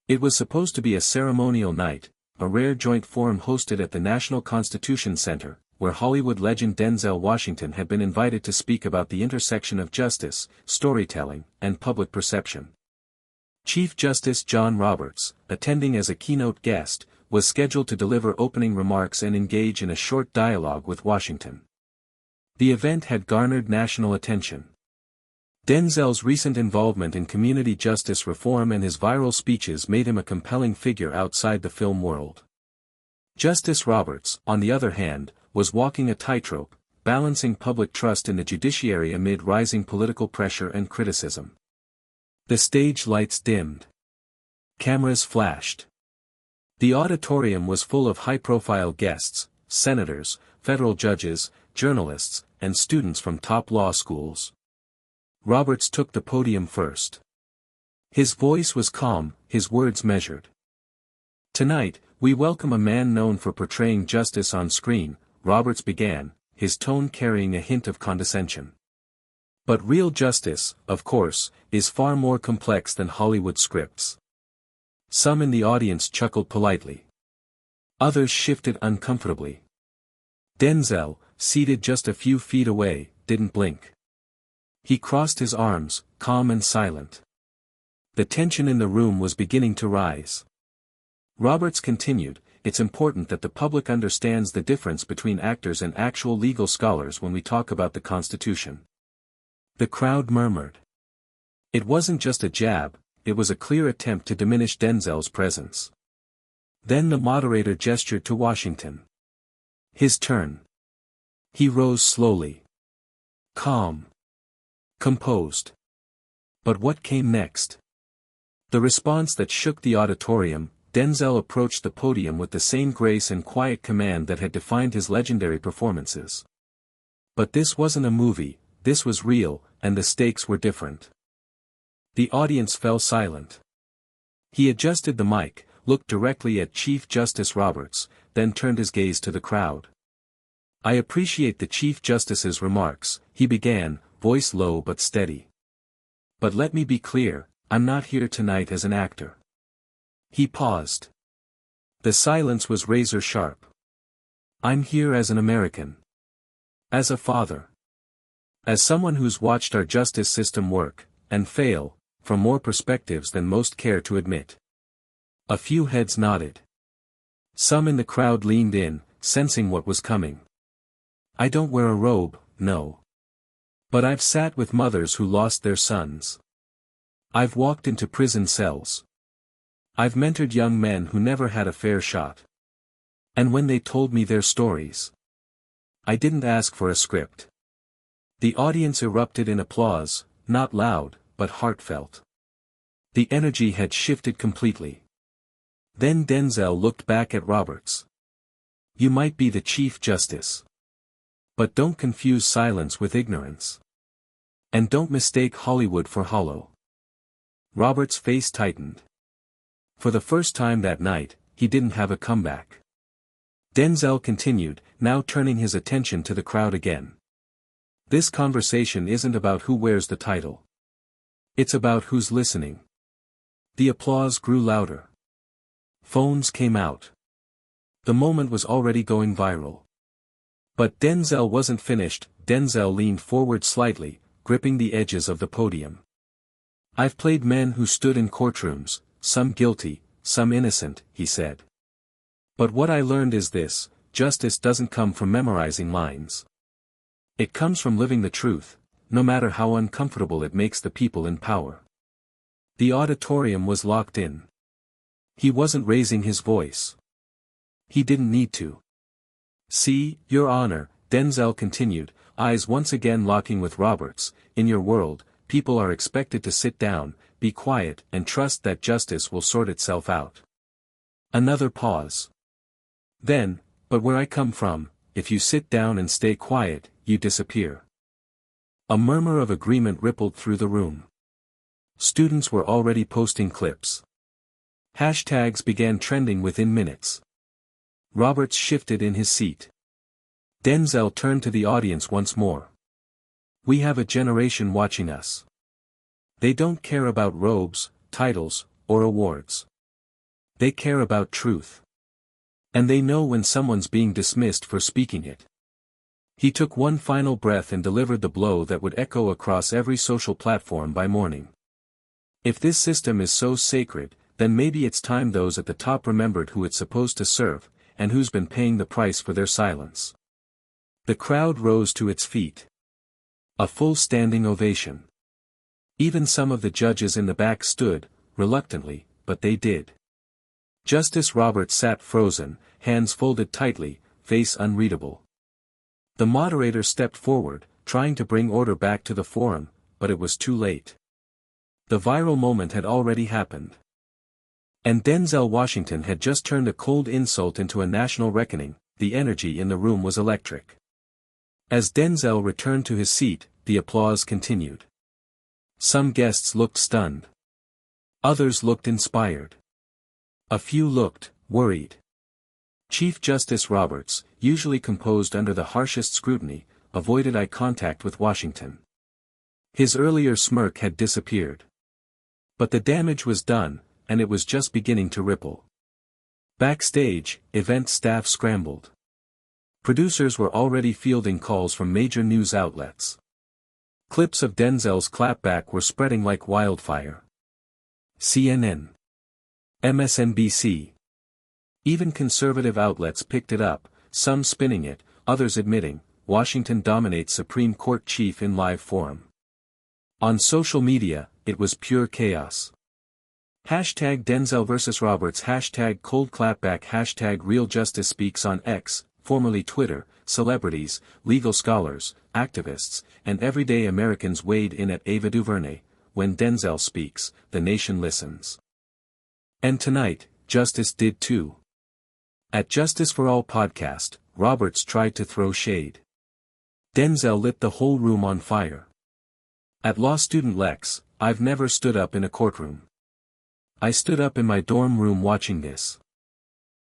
It was supposed to be a ceremonial night, a rare joint forum hosted at the National Constitution Center, where Hollywood legend Denzel Washington had been invited to speak about the intersection of justice, storytelling, and public perception. Chief Justice John Roberts, attending as a keynote guest, was scheduled to deliver opening remarks and engage in a short dialogue with Washington. The event had garnered national attention. Denzel's recent involvement in community justice reform and his viral speeches made him a compelling figure outside the film world. Justice Roberts, on the other hand, was walking a tightrope, balancing public trust in the judiciary amid rising political pressure and criticism. The stage lights dimmed. Cameras flashed. The auditorium was full of high-profile guests, senators, federal judges, journalists, and students from top law schools. Roberts took the podium first. His voice was calm, his words measured. "Tonight, we welcome a man known for portraying justice on screen," Roberts began, his tone carrying a hint of condescension. "But real justice, of course, is far more complex than Hollywood scripts." Some in the audience chuckled politely. Others shifted uncomfortably. Denzel, seated just a few feet away, didn't blink. He crossed his arms, calm and silent. The tension in the room was beginning to rise. Roberts continued, "It's important that the public understands the difference between actors and actual legal scholars when we talk about the Constitution." The crowd murmured. It wasn't just a jab, it was a clear attempt to diminish Denzel's presence. Then the moderator gestured to Washington. His turn. He rose slowly. Calm. Composed. But what came next? The response that shook the auditorium. Denzel approached the podium with the same grace and quiet command that had defined his legendary performances. But this wasn't a movie, this was real, and the stakes were different. The audience fell silent. He adjusted the mic, looked directly at Chief Justice Roberts, then turned his gaze to the crowd. "I appreciate the Chief Justice's remarks," he began, voice low but steady. "But let me be clear, I'm not here tonight as an actor." He paused. The silence was razor sharp. "I'm here as an American. As a father. As someone who's watched our justice system work, and fail, from more perspectives than most care to admit." A few heads nodded. Some in the crowd leaned in, sensing what was coming. "I don't wear a robe, no. But I've sat with mothers who lost their sons. I've walked into prison cells. I've mentored young men who never had a fair shot. And when they told me their stories, I didn't ask for a script." The audience erupted in applause, not loud, but heartfelt. The energy had shifted completely. Then Denzel looked back at Roberts. "You might be the Chief Justice. But don't confuse silence with ignorance. And don't mistake Hollywood for hollow." Roberts' face tightened. For the first time that night, he didn't have a comeback. Denzel continued, now turning his attention to the crowd again. "This conversation isn't about who wears the title. It's about who's listening." The applause grew louder. Phones came out. The moment was already going viral. But Denzel wasn't finished. Denzel leaned forward slightly, gripping the edges of the podium. "I've played men who stood in courtrooms, some guilty, some innocent," he said. "But what I learned is this: justice doesn't come from memorizing lines. It comes from living the truth, no matter how uncomfortable it makes the people in power." The auditorium was locked in. He wasn't raising his voice. He didn't need to. "See, Your Honor," Denzel continued, eyes once again locking with Roberts, "in your world, people are expected to sit down, be quiet, and trust that justice will sort itself out." Another pause. Then, "But where I come from, if you sit down and stay quiet, you disappear." A murmur of agreement rippled through the room. Students were already posting clips. Hashtags began trending within minutes. Roberts shifted in his seat. Denzel turned to the audience once more. "We have a generation watching us. They don't care about robes, titles, or awards. They care about truth. And they know when someone's being dismissed for speaking it. He took one final breath and delivered the blow that would echo across every social platform by morning. If this system is so sacred, then maybe it's time those at the top remembered who it's supposed to serve, and who's been paying the price for their silence. The crowd rose to its feet. A full standing ovation. Even some of the judges in the back stood, reluctantly, but they did. Justice Roberts sat frozen, hands folded tightly, face unreadable. The moderator stepped forward, trying to bring order back to the forum, but it was too late. The viral moment had already happened. And Denzel Washington had just turned a cold insult into a national reckoning. The energy in the room was electric. As Denzel returned to his seat, the applause continued. Some guests looked stunned. Others looked inspired. A few looked worried. Chief Justice Roberts, usually composed under the harshest scrutiny, avoided eye contact with Washington. His earlier smirk had disappeared. But the damage was done, and it was just beginning to ripple. Backstage, event staff scrambled. Producers were already fielding calls from major news outlets. Clips of Denzel's clapback were spreading like wildfire. CNN. MSNBC. Even conservative outlets picked it up, some spinning it, others admitting, Washington dominates Supreme Court chief in live forum. On social media, it was pure chaos. Hashtag Denzel vs. Roberts, hashtag cold clapback, hashtag real justice speaks on X, formerly Twitter. Celebrities, legal scholars, activists, and everyday Americans weighed in at Ava DuVernay. When Denzel speaks, the nation listens. And tonight, justice did too. At Justice for All podcast, Roberts tried to throw shade. Denzel lit the whole room on fire. At law student Lex, I've never stood up in a courtroom. I stood up in my dorm room watching this.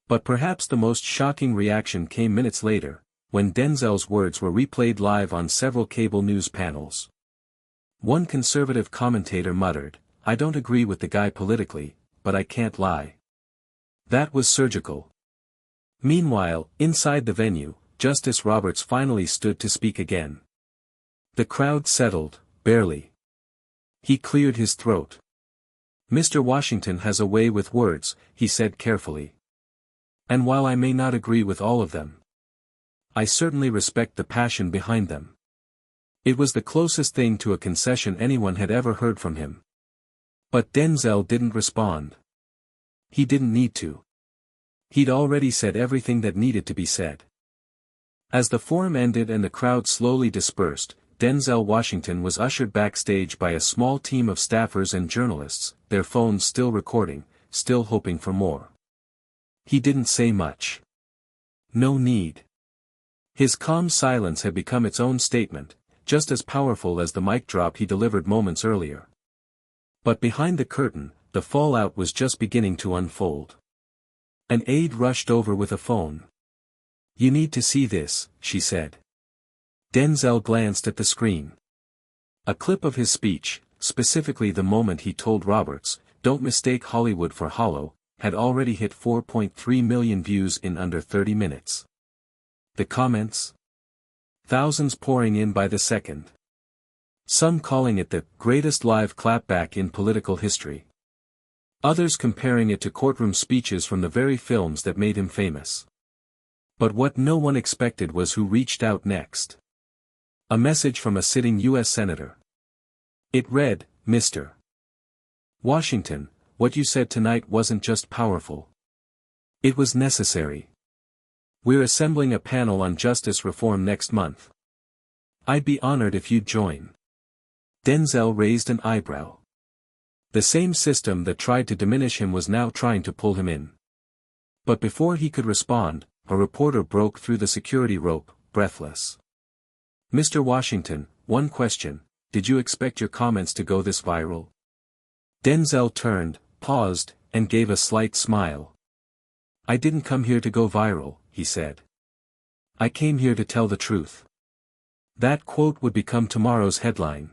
But perhaps the most shocking reaction came minutes later, when Denzel's words were replayed live on several cable news panels. One conservative commentator muttered, "I don't agree with the guy politically, but I can't lie." That was surgical. Meanwhile, inside the venue, Justice Roberts finally stood to speak again. The crowd settled, barely. He cleared his throat. "Mr. Washington has a way with words," he said carefully. "And while I may not agree with all of them, I certainly respect the passion behind them." It was the closest thing to a concession anyone had ever heard from him. But Denzel didn't respond. He didn't need to. He'd already said everything that needed to be said. As the forum ended and the crowd slowly dispersed, Denzel Washington was ushered backstage by a small team of staffers and journalists, their phones still recording, still hoping for more. He didn't say much. No need. His calm silence had become its own statement, just as powerful as the mic drop he delivered moments earlier. But behind the curtain, the fallout was just beginning to unfold. An aide rushed over with a phone. "You need to see this," she said. Denzel glanced at the screen. A clip of his speech, specifically the moment he told Roberts, "Don't mistake Hollywood for hollow," had already hit 4.3 million views in under 30 minutes. The comments? Thousands pouring in by the second. Some calling it the greatest live clapback in political history. Others comparing it to courtroom speeches from the very films that made him famous. But what no one expected was who reached out next. A message from a sitting U.S. Senator. It read, "Mr. Washington, what you said tonight wasn't just powerful. It was necessary. We're assembling a panel on justice reform next month. I'd be honored if you'd join." Denzel raised an eyebrow. The same system that tried to diminish him was now trying to pull him in. But before he could respond, a reporter broke through the security rope, breathless. "Mr. Washington, one question, did you expect your comments to go this viral?" Denzel turned, paused, and gave a slight smile. "I didn't come here to go viral," he said. "I came here to tell the truth." That quote would become tomorrow's headline.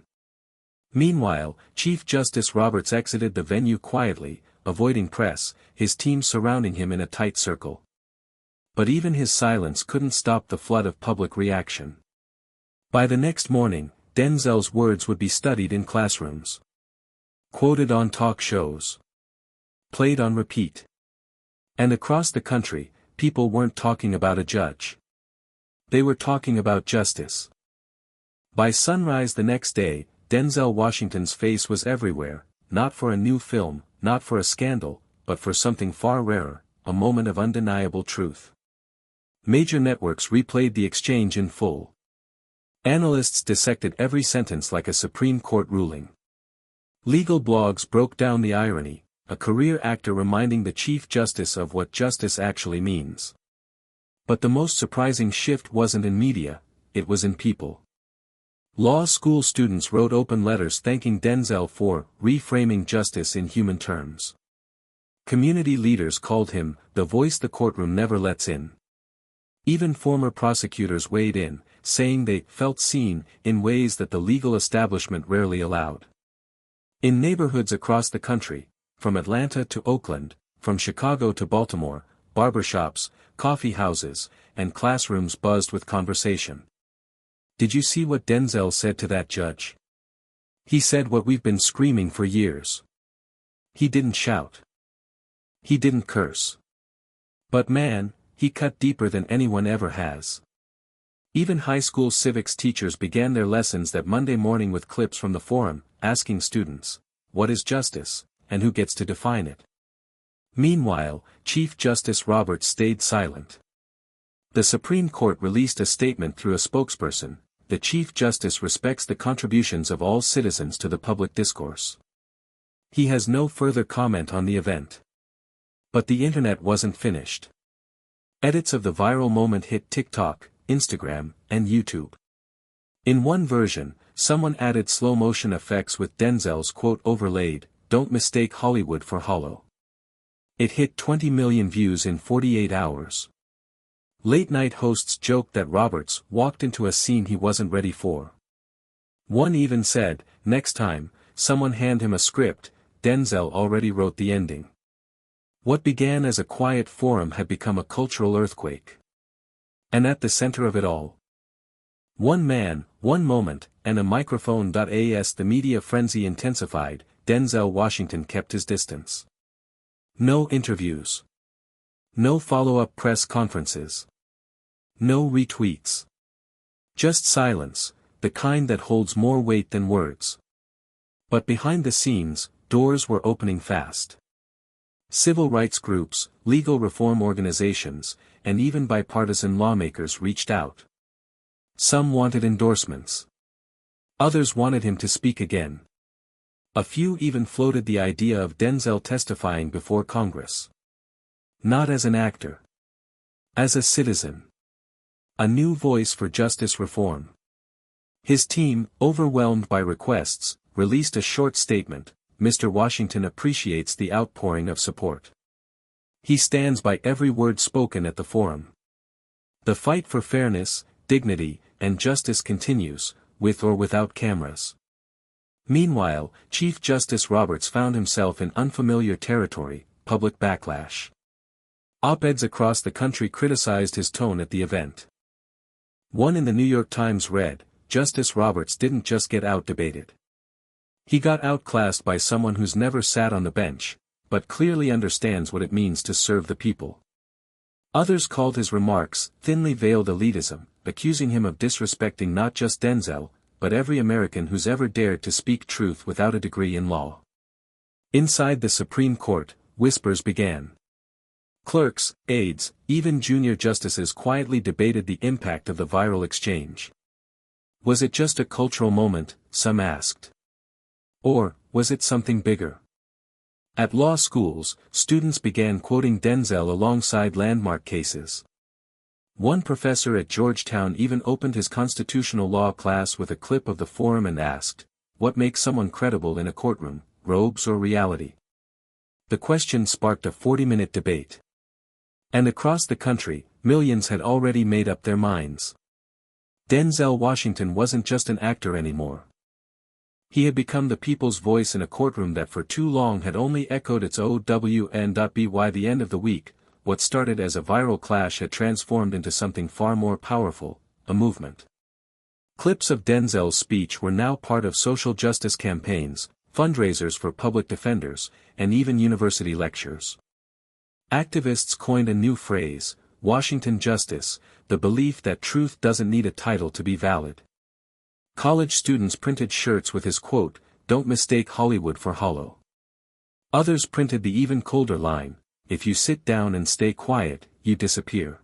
Meanwhile, Chief Justice Roberts exited the venue quietly, avoiding press, his team surrounding him in a tight circle. But even his silence couldn't stop the flood of public reaction. By the next morning, Denzel's words would be studied in classrooms, quoted on talk shows, played on repeat. And across the country, people weren't talking about a judge. They were talking about justice. By sunrise the next day, Denzel Washington's face was everywhere, not for a new film, not for a scandal, but for something far rarer, a moment of undeniable truth. Major networks replayed the exchange in full. Analysts dissected every sentence like a Supreme Court ruling. Legal blogs broke down the irony, a career actor reminding the Chief Justice of what justice actually means. But the most surprising shift wasn't in media, it was in people. Law school students wrote open letters thanking Denzel for reframing justice in human terms. Community leaders called him the voice the courtroom never lets in. Even former prosecutors weighed in, saying they felt seen in ways that the legal establishment rarely allowed. In neighborhoods across the country, from Atlanta to Oakland, from Chicago to Baltimore, barbershops, coffee houses, and classrooms buzzed with conversation. Did you see what Denzel said to that judge? He said what we've been screaming for years. He didn't shout. He didn't curse. But man, he cut deeper than anyone ever has. Even high school civics teachers began their lessons that Monday morning with clips from the forum, asking students, what is justice, and who gets to define it? Meanwhile, Chief Justice Roberts stayed silent. The Supreme Court released a statement through a spokesperson. The Chief Justice respects the contributions of all citizens to the public discourse. He has no further comment on the event. But the internet wasn't finished. Edits of the viral moment hit TikTok, Instagram, and YouTube. In one version, someone added slow-motion effects with Denzel's quote overlaid, "Don't mistake Hollywood for hollow." It hit 20 million views in 48 hours. Late-night hosts joked that Roberts walked into a scene he wasn't ready for. One even said, next time, someone hand him a script, Denzel already wrote the ending. What began as a quiet forum had become a cultural earthquake. And at the center of it all, one man, one moment, and a microphone. As the media frenzy intensified, Denzel Washington kept his distance. No interviews. No follow-up press conferences. No retweets. Just silence, the kind that holds more weight than words. But behind the scenes, doors were opening fast. Civil rights groups, legal reform organizations, and even bipartisan lawmakers reached out. Some wanted endorsements. Others wanted him to speak again. A few even floated the idea of Denzel testifying before Congress. Not as an actor. As a citizen. A new voice for justice reform. His team, overwhelmed by requests, released a short statement. Mr. Washington appreciates the outpouring of support. He stands by every word spoken at the forum. The fight for fairness, dignity, and justice continues, with or without cameras. Meanwhile, Chief Justice Roberts found himself in unfamiliar territory, public backlash. Op-eds across the country criticized his tone at the event. One in the New York Times read, "Justice Roberts didn't just get out-debated. He got outclassed by someone who's never sat on the bench, but clearly understands what it means to serve the people." Others called his remarks thinly veiled elitism, accusing him of disrespecting not just Denzel, but every American who's ever dared to speak truth without a degree in law. Inside the Supreme Court, whispers began. Clerks, aides, even junior justices quietly debated the impact of the viral exchange. Was it just a cultural moment, some asked. Or, was it something bigger? At law schools, students began quoting Denzel alongside landmark cases. One professor at Georgetown even opened his constitutional law class with a clip of the forum and asked, "What makes someone credible in a courtroom, robes or reality?" The question sparked a 40-minute debate. And across the country, millions had already made up their minds. Denzel Washington wasn't just an actor anymore. He had become the people's voice in a courtroom that for too long had only echoed its OWN.BY. The end of the week, what started as a viral clash had transformed into something far more powerful, a movement. Clips of Denzel's speech were now part of social justice campaigns, fundraisers for public defenders, and even university lectures. Activists coined a new phrase, Washington Justice, the belief that truth doesn't need a title to be valid. College students printed shirts with his quote, "Don't mistake Hollywood for hollow." Others printed the even colder line, "If you sit down and stay quiet, you disappear."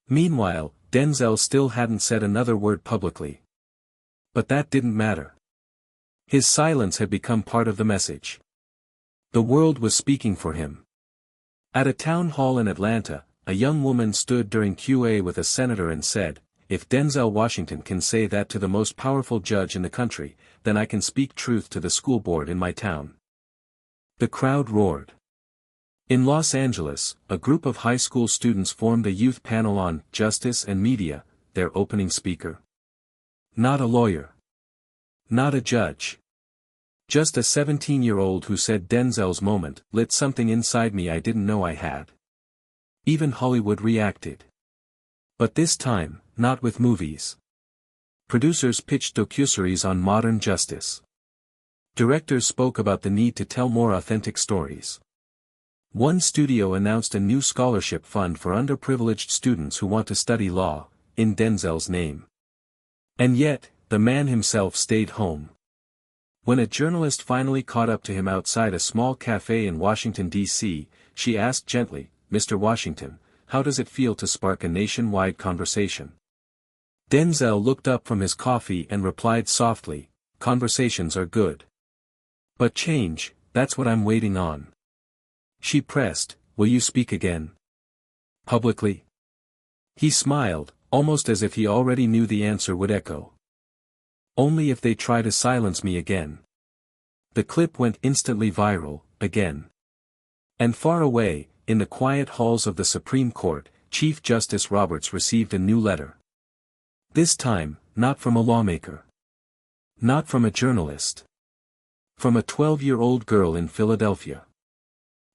Meanwhile, Denzel still hadn't said another word publicly. But that didn't matter. His silence had become part of the message. The world was speaking for him. At a town hall in Atlanta, a young woman stood during Q&A with a senator and said, "If Denzel Washington can say that to the most powerful judge in the country, then I can speak truth to the school board in my town." The crowd roared. In Los Angeles, a group of high school students formed a youth panel on justice and media, their opening speaker. Not a lawyer. Not a judge. Just a 17-year-old who said Denzel's moment lit something inside me I didn't know I had. Even Hollywood reacted. But this time, not with movies. Producers pitched docuseries on modern justice. Directors spoke about the need to tell more authentic stories. One studio announced a new scholarship fund for underprivileged students who want to study law, in Denzel's name. And yet, the man himself stayed home. When a journalist finally caught up to him outside a small cafe in Washington, D.C., she asked gently, "Mr. Washington, how does it feel to spark a nationwide conversation?" Denzel looked up from his coffee and replied softly, "Conversations are good. But change, that's what I'm waiting on." She pressed, "Will you speak again? Publicly?" He smiled, almost as if he already knew the answer would echo. "Only if they try to silence me again." The clip went instantly viral, again. And far away, in the quiet halls of the Supreme Court, Chief Justice Roberts received a new letter. This time, not from a lawmaker. Not from a journalist. From a 12-year-old girl in Philadelphia.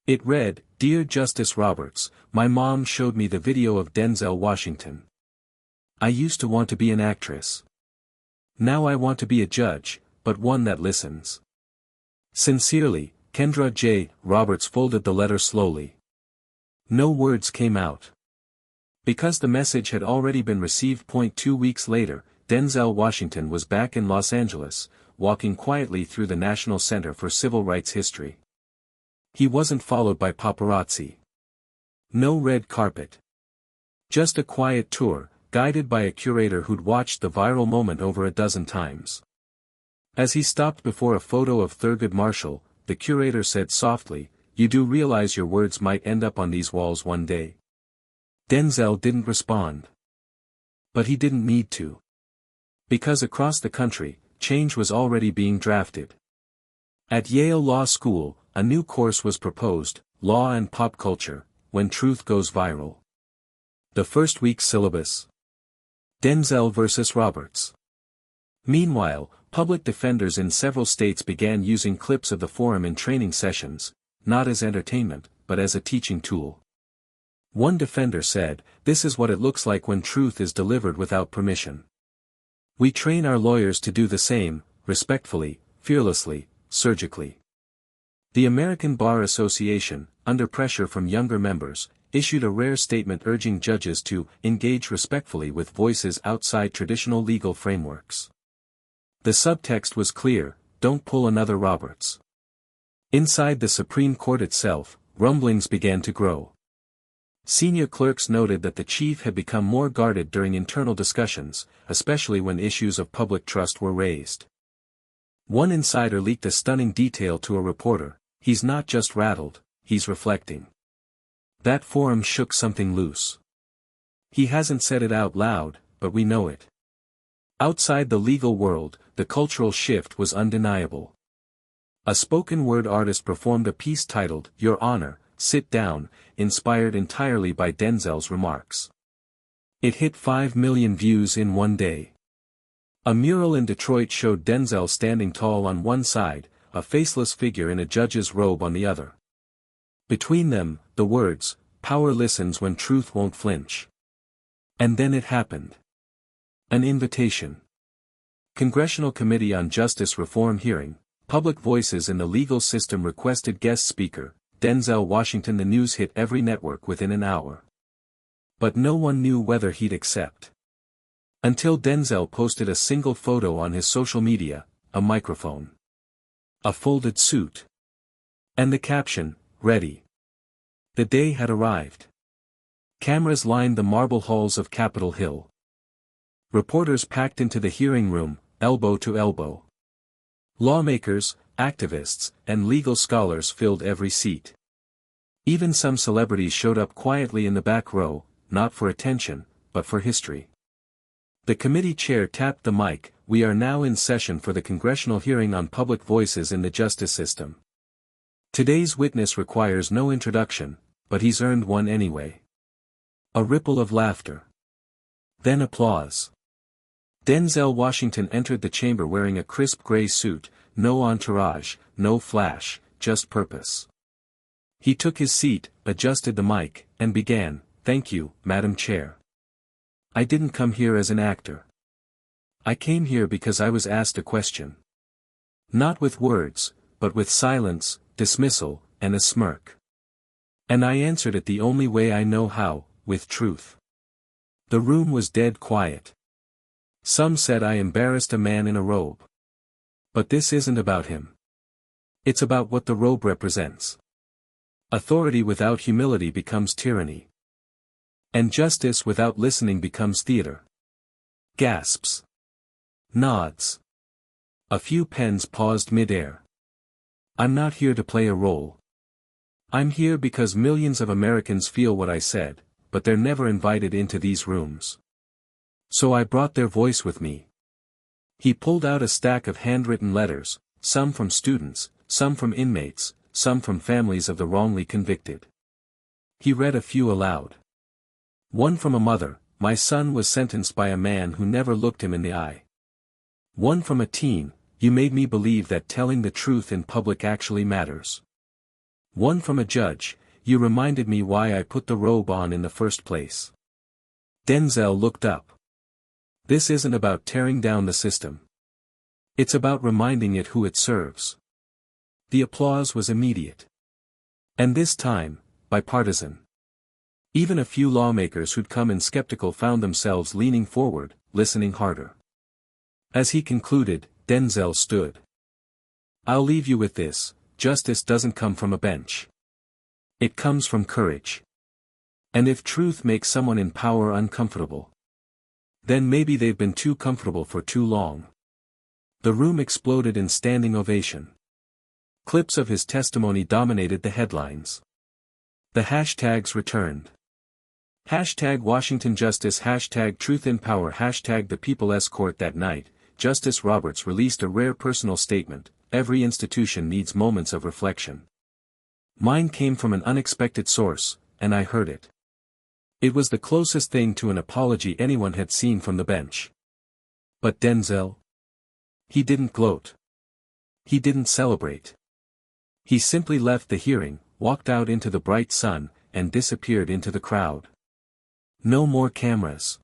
It read, "Dear Justice Roberts, my mom showed me the video of Denzel Washington. I used to want to be an actress. Now I want to be a judge, but one that listens. Sincerely, Kendra J." Roberts folded the letter slowly. No words came out. Because the message had already been received. 2 weeks later, Denzel Washington was back in Los Angeles, walking quietly through the National Center for Civil Rights History. He wasn't followed by paparazzi. No red carpet. Just a quiet tour, guided by a curator who'd watched the viral moment over a dozen times. As he stopped before a photo of Thurgood Marshall, the curator said softly, "You do realize your words might end up on these walls one day?" Denzel didn't respond. But he didn't need to. Because across the country, change was already being drafted. At Yale Law School, a new course was proposed, Law and Pop Culture, When Truth Goes Viral. The first week's syllabus. Denzel versus Roberts. Meanwhile, public defenders in several states began using clips of the forum in training sessions, not as entertainment, but as a teaching tool. One defender said, "This is what it looks like when truth is delivered without permission. We train our lawyers to do the same, respectfully, fearlessly, surgically." The American Bar Association, under pressure from younger members, issued a rare statement urging judges to engage respectfully with voices outside traditional legal frameworks. The subtext was clear, don't pull another Roberts. Inside the Supreme Court itself, rumblings began to grow. Senior clerks noted that the chief had become more guarded during internal discussions, especially when issues of public trust were raised. One insider leaked a stunning detail to a reporter: "He's not just rattled, he's reflecting." That forum shook something loose. He hasn't said it out loud, but we know it. Outside the legal world, the cultural shift was undeniable. A spoken-word artist performed a piece titled, "Your Honor, Sit Down," inspired entirely by Denzel's remarks. It hit 5 million views in one day. A mural in Detroit showed Denzel standing tall on one side, a faceless figure in a judge's robe on the other. Between them, the words, "Power listens when truth won't flinch." And then it happened. An invitation. Congressional Committee on Justice Reform hearing, Public Voices in the Legal System requested guest speaker, Denzel Washington. The news hit every network within an hour. But no one knew whether he'd accept. Until Denzel posted a single photo on his social media, a microphone, a folded suit, and the caption, "Ready." The day had arrived. Cameras lined the marble halls of Capitol Hill. Reporters packed into the hearing room, elbow to elbow. Lawmakers, activists, and legal scholars filled every seat. Even some celebrities showed up quietly in the back row, not for attention, but for history. The committee chair tapped the mic. "We are now in session for the congressional hearing on public voices in the justice system. Today's witness requires no introduction, but he's earned one anyway." A ripple of laughter. Then applause. Denzel Washington entered the chamber wearing a crisp gray suit, no entourage, no flash, just purpose. He took his seat, adjusted the mic, and began, "Thank you, Madam Chair. I didn't come here as an actor. I came here because I was asked a question. Not with words, but with silence, dismissal, and a smirk. And I answered it the only way I know how, with truth." The room was dead quiet. Some said I embarrassed a man in a robe. But this isn't about him. It's about what the robe represents. Authority without humility becomes tyranny. And justice without listening becomes theater. Gasps. Nods. A few pens paused mid-air. I'm not here to play a role. I'm here because millions of Americans feel what I said, but they're never invited into these rooms. So I brought their voice with me. He pulled out a stack of handwritten letters, some from students, some from inmates, some from families of the wrongly convicted. He read a few aloud. One from a mother, "My son was sentenced by a man who never looked him in the eye." One from a teen, "You made me believe that telling the truth in public actually matters." One from a judge, "You reminded me why I put the robe on in the first place." Denzel looked up. This isn't about tearing down the system. It's about reminding it who it serves. The applause was immediate. And this time, bipartisan. Even a few lawmakers who'd come in skeptical found themselves leaning forward, listening harder. As he concluded, Denzel stood. "I'll leave you with this: justice doesn't come from a bench. It comes from courage. And if truth makes someone in power uncomfortable, then maybe they've been too comfortable for too long." The room exploded in standing ovation. Clips of his testimony dominated the headlines. The hashtags returned. Hashtag Washington Justice, hashtag Truth in Power, hashtag The People's Court. That night, Justice Roberts released a rare personal statement: "Every institution needs moments of reflection. Mine came from an unexpected source, and I heard it." It was the closest thing to an apology anyone had seen from the bench. But Denzel? He didn't gloat. He didn't celebrate. He simply left the hearing, walked out into the bright sun, and disappeared into the crowd. No more cameras.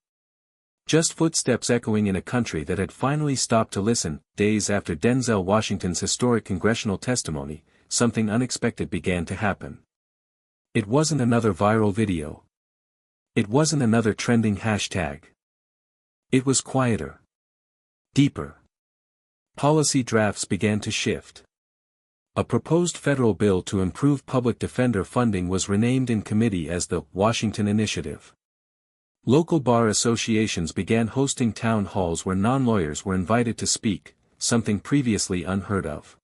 Just footsteps echoing in a country that had finally stopped to listen. Days after Denzel Washington's historic congressional testimony, something unexpected began to happen. It wasn't another viral video. It wasn't another trending hashtag. It was quieter. Deeper. Policy drafts began to shift. A proposed federal bill to improve public defender funding was renamed in committee as the Washington Initiative. Local bar associations began hosting town halls where non-lawyers were invited to speak, something previously unheard of.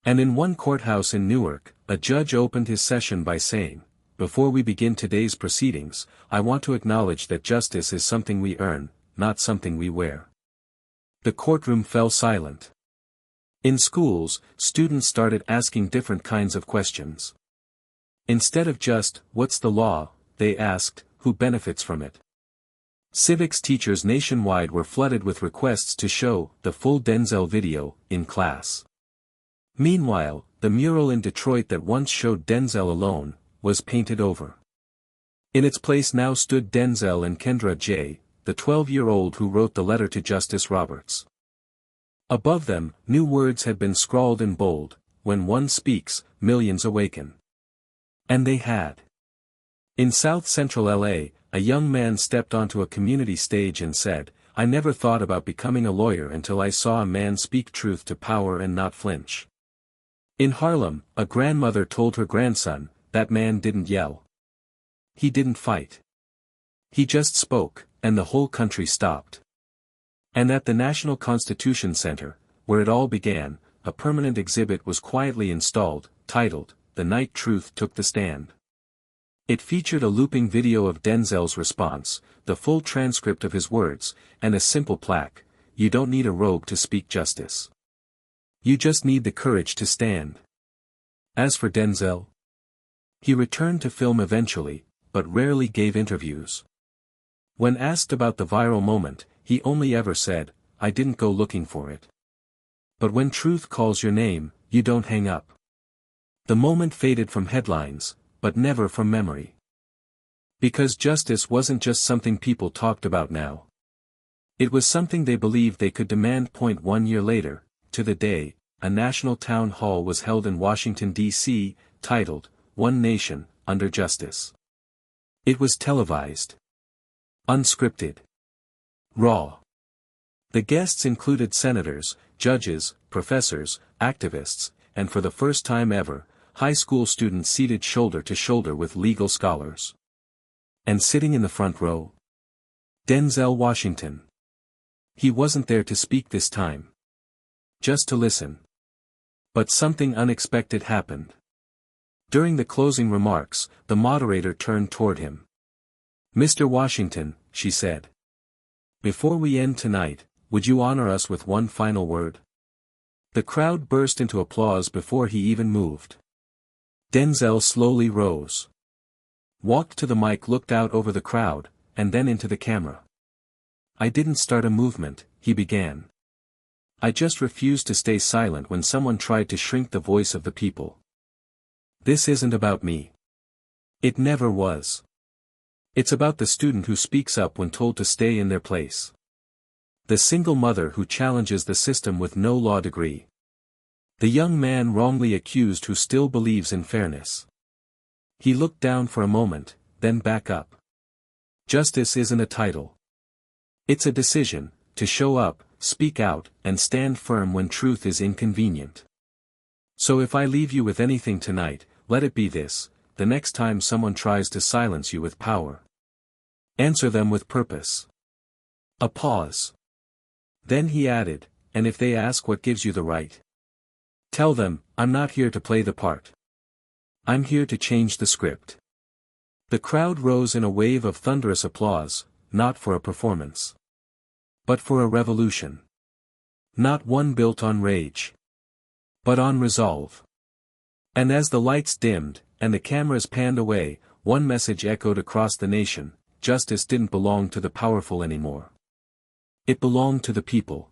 And in one courthouse in Newark, a judge opened his session by saying, "Before we begin today's proceedings, I want to acknowledge that justice is something we earn, not something we wear." The courtroom fell silent. In schools, students started asking different kinds of questions. Instead of just, "What's the law?" they asked, "Who benefits from it?" Civics teachers nationwide were flooded with requests to show the full Denzel video in class. Meanwhile, the mural in Detroit that once showed Denzel alone was painted over. In its place now stood Denzel and Kendra J., the 12-year-old who wrote the letter to Justice Roberts. Above them, new words had been scrawled in bold: "When one speaks, millions awaken." And they had. In South Central LA, a young man stepped onto a community stage and said, "I never thought about becoming a lawyer until I saw a man speak truth to power and not flinch." In Harlem, a grandmother told her grandson, "That man didn't yell. He didn't fight. He just spoke," and the whole country stopped. And at the National Constitution Center, where it all began, a permanent exhibit was quietly installed, titled, "The Night Truth Took the Stand." It featured a looping video of Denzel's response, the full transcript of his words, and a simple plaque: "You don't need a robe to speak justice. You just need the courage to stand." As for Denzel, he returned to film eventually, but rarely gave interviews. When asked about the viral moment, he only ever said, "I didn't go looking for it." But when truth calls your name, you don't hang up. The moment faded from headlines, but never from memory. Because justice wasn't just something people talked about now. It was something they believed they could demand. 1 year later, to the day, a national town hall was held in Washington, D.C., titled, "One Nation, Under Justice." It was televised. Unscripted. Raw. The guests included senators, judges, professors, activists, and for the first time ever, high school students seated shoulder to shoulder with legal scholars. And sitting in the front row? Denzel Washington. He wasn't there to speak this time. Just to listen. But something unexpected happened. During the closing remarks, the moderator turned toward him. "Mr. Washington," she said. "Before we end tonight, would you honor us with one final word?" The crowd burst into applause before he even moved. Denzel slowly rose. Walked to the mic, looked out over the crowd, and then into the camera. "I didn't start a movement," he began. "I just refused to stay silent when someone tried to shrink the voice of the people. This isn't about me. It never was. It's about the student who speaks up when told to stay in their place. The single mother who challenges the system with no law degree. The young man wrongly accused who still believes in fairness." He looked down for a moment, then back up. Justice isn't a title. It's a decision, to show up, speak out, and stand firm when truth is inconvenient. So if I leave you with anything tonight, let it be this: the next time someone tries to silence you with power, answer them with purpose. A pause. Then he added, "And if they ask what gives you the right, tell them, I'm not here to play the part. I'm here to change the script." The crowd rose in a wave of thunderous applause, not for a performance, but for a revolution. Not one built on rage, but on resolve. And as the lights dimmed, and the cameras panned away, one message echoed across the nation: justice didn't belong to the powerful anymore. It belonged to the people.